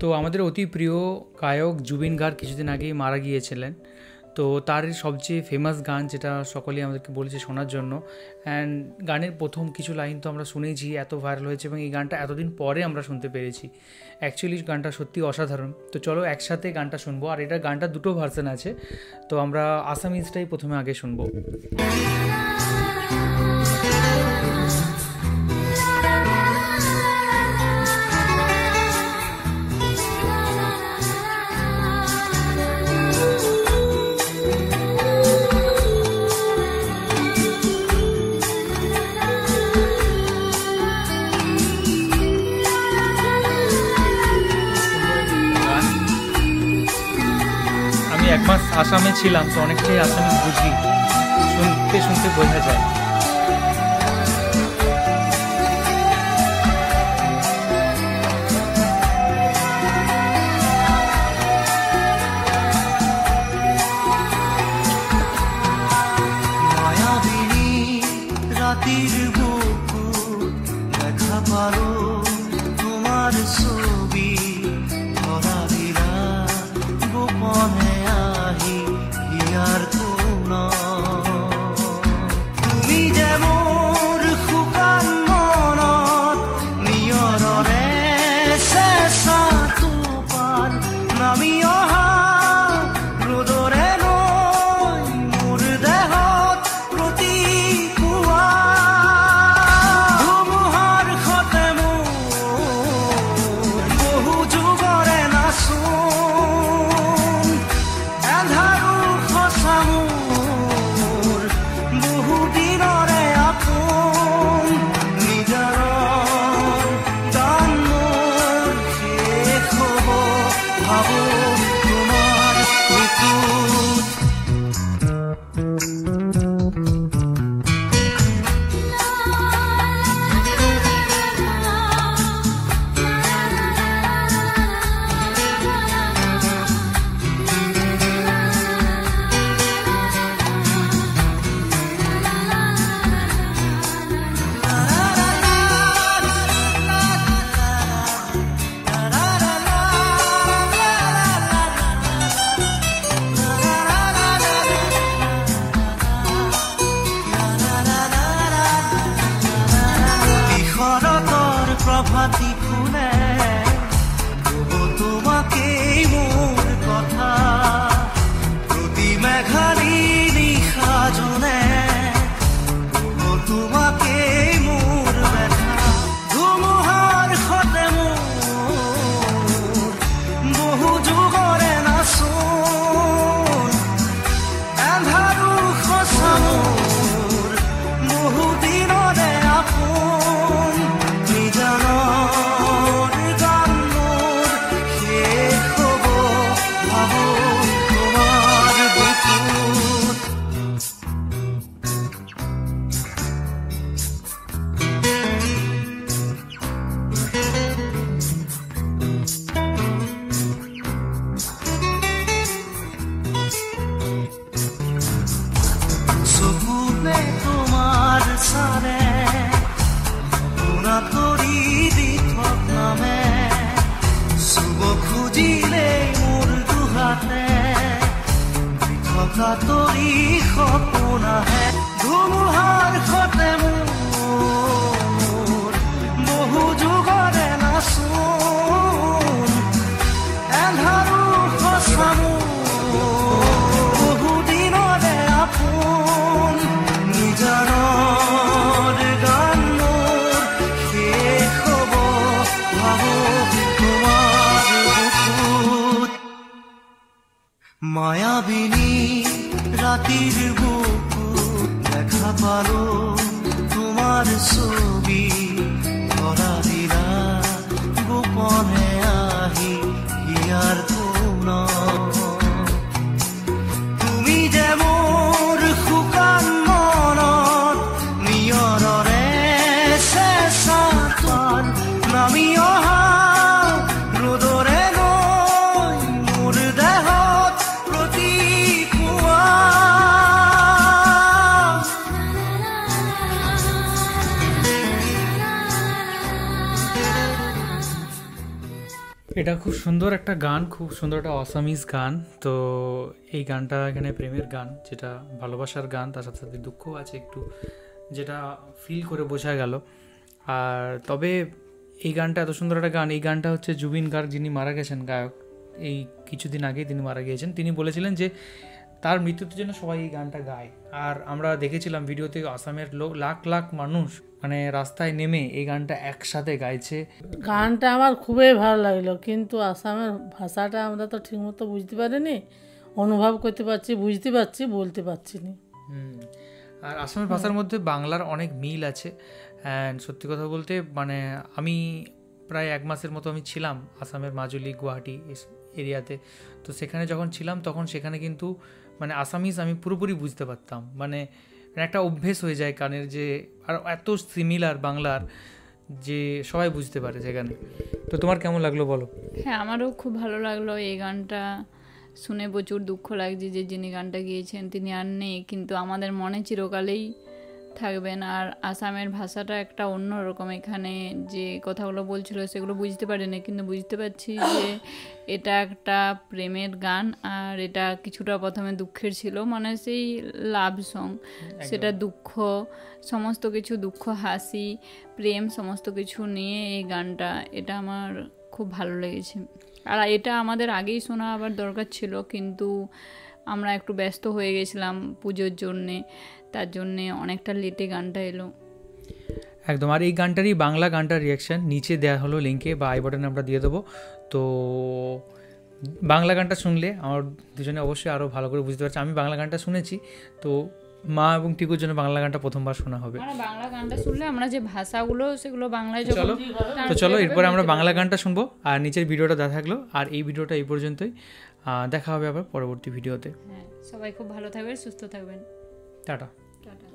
তো আমাদের অতি প্রিয় গায়ক জুবিন গার্গ কিছুদিন আগেই মারা গিয়েছিলেন। তো তার সবচেয়ে ফেমাস গান যেটা সকলেই আমাদেরকে বলেছে শোনার জন্য, অ্যান্ড গানের প্রথম কিছু লাইন তো আমরা শুনেইছি, এত ভাইরাল হয়েছে এবং এই গানটা এতদিন পরে আমরা শুনতে পেরেছি। অ্যাকচুয়ালি গানটা সত্যি অসাধারণ। তো চলো একসাথে গানটা শুনবো। আর এটা গানটা দুটো ভার্সন আছে, তো আমরা আসামিজটাই প্রথমে আগে শুনবো। আমি 1 মাস আসামে ছিলাম, তো অনেকটাই আসামি বুঝি, শুনতে শুনতে বোঝা যায়। মায়াবিনী রাতির বুকু দেখা পারো তোমার ছবি ধরা দিলা গোপনে আহি হিয়ার কোন তুমি যে মোর শুকান মনত নিয়ৰৰে চেঁচা টোপাল নামি অহা ৰ'দৰে নৈ মোৰ দেহত প্ৰতিপুৱা ধুমুহাৰ সতে মোৰ বহু যুগৰে নাচোন এন্ধাৰো সঁচা মোৰ বহু দিনৰে আপোন নিজৰ গান মোৰ শেষ হ'ব ভাবো তোমাৰ বুকুত শৰতৰ প্ৰভাতী ফুলে কব তোমাকেই মোৰ কথা প্ৰতি মেঘালী নিশা জোনে কব তোমাকেই মোৰ ব্যথা ধুমুহাৰ সতে মোৰ বহু যুগৰে নাচোন এন্ধাৰো সঁচা মোৰ বহু দিনৰে আপোন নিজানৰ গান মোৰ শেষ হ'ব ভাবো তোমাৰ বুকুত চকুতে তোমাৰ চালে পুনা তৰি দি থকামে চুব খুজিলেই মোৰ দুহাতে থকা তৰি সপোন আহে ধুমুহাৰ সতে মোৰ বহু যুগৰে নাচোন এন্ধাৰো সঁচা মোৰ বহু দিনৰে আপোন নিজানৰ গান মোৰ শেষ হ'ব ভাবো তোমাৰ বুকুত মায়াবিনী ৰাতিৰ বুকুত দেখা পালো তোমাৰ ছবি ধৰা দিলা গোপনে আহি হিয়াৰ কোন তুমি যে মোৰ শুকান মনত নিয়ৰৰে চেঁচা টোপাল নামি অহা ৰ'দৰে নৈ মোৰ দেহত প্ৰতিপুৱা এটা খুব সুন্দর একটা গান, খুব সুন্দর একটা অসামিজ গান। তো এই গানটা এখানে প্রেমের গান, যেটা ভালোবাসার গান, তার সাথে সাথে দুঃখও আছে একটু, যেটা ফিল করে বোঝা গেল। আর তবে এই গানটা এত সুন্দর একটা গান, এই গানটা হচ্ছে জুবিন গার্গ, যিনি মারা গেছেন গায়ক, এই কিছুদিন আগেই তিনি মারা গিয়েছেন। তিনি বলেছিলেন যে তার মৃত্যুর জন্য সবাই এই গানটা গায়। আর আমরা দেখেছিলাম ভিডিওতে আসামের লাখ লাখ মানুষ মানে রাস্তায় নেমে এই গানটা একসাথে গাইছে। গানটা আমার খুবই ভালো লাগলো, কিন্তু আসামের ভাষাটা আমরা তো ঠিকমতো বুঝতে পারিনি, অনুভব করতে পারছি, বুঝতে পারছি, বলতে পারছি না। আর আসামের ভাষার মধ্যে বাংলার অনেক মিল আছে। অ্যান্ড সত্যি কথা বলতে মানে আমি প্রায় 1 মাসের মতো আমি ছিলাম আসামের মাজুলি, গুয়াহাটি এরিয়াতে। তো সেখানে যখন ছিলাম তখন সেখানে কিন্তু মানে আসামিজ আমি পুরোপুরি বুঝতে পারতাম, মানে একটা অভ্যেস হয়ে যায় কানের, যে আর এত সিমিলার বাংলার যে সবাই বুঝতে পারে সেখানে। তো তোমার কেমন লাগলো বলো? হ্যাঁ, আমারও খুব ভালো লাগলো এই গানটা শুনে। প্রচুর দুঃখ লাগছে যে যিনি গানটা গিয়েছেন তিনি আর নেই, কিন্তু আমাদের মনে চিরকালেই থাকবেন। আর আসামের ভাষাটা একটা অন্যরকম, এখানে যে কথাগুলো বলছিল সেগুলো বুঝতে পারিনি, কিন্তু বুঝতে পারছি যে এটা একটা প্রেমের গান। আর এটা কিছুটা প্রথমে দুঃখের ছিল, মানে সেই লাভ সং, সেটা দুঃখ, সমস্ত কিছু দুঃখ, হাসি, প্রেম, সমস্ত কিছু নিয়ে এই গানটা। এটা আমার খুব ভালো লেগেছে। আর এটা আমাদের আগেই শোনা আবার দরকার ছিল, কিন্তু আমরা একটু ব্যস্ত হয়ে গেছিলাম পুজোর জন্যে, তার জন্যে অনেকটা লেটে গানটা এলো। একদম। আর এই গানটারই বাংলা গানটার রিয়াকশান নিচে দেওয়া হলো লিঙ্কে বা আই বাটনে আমরা দিয়ে দেবো। তো বাংলা গানটা শুনলে আমার দুজনে অবশ্যই আরও ভালো করে বুঝতে পারছি। আমি বাংলা গানটা শুনেছি, তো মা এবং টিকুর জন্য বাংলা গানটা প্রথমবার শোনা হবে। বাংলা গানটা শুনলে আমরা যে ভাষাগুলো সেগুলো বাংলায় চলো এরপরে আমরা বাংলা গানটা শুনবো। আর নিচের ভিডিওটা দেখা থাকলো। আর এই ভিডিওটা এই পর্যন্তই, দেখা হবে আবার পরবর্তী ভিডিওতে। হ্যাঁ, সবাই খুব ভালো থাকবেন, সুস্থ থাকবেন। টাটা। টাটা।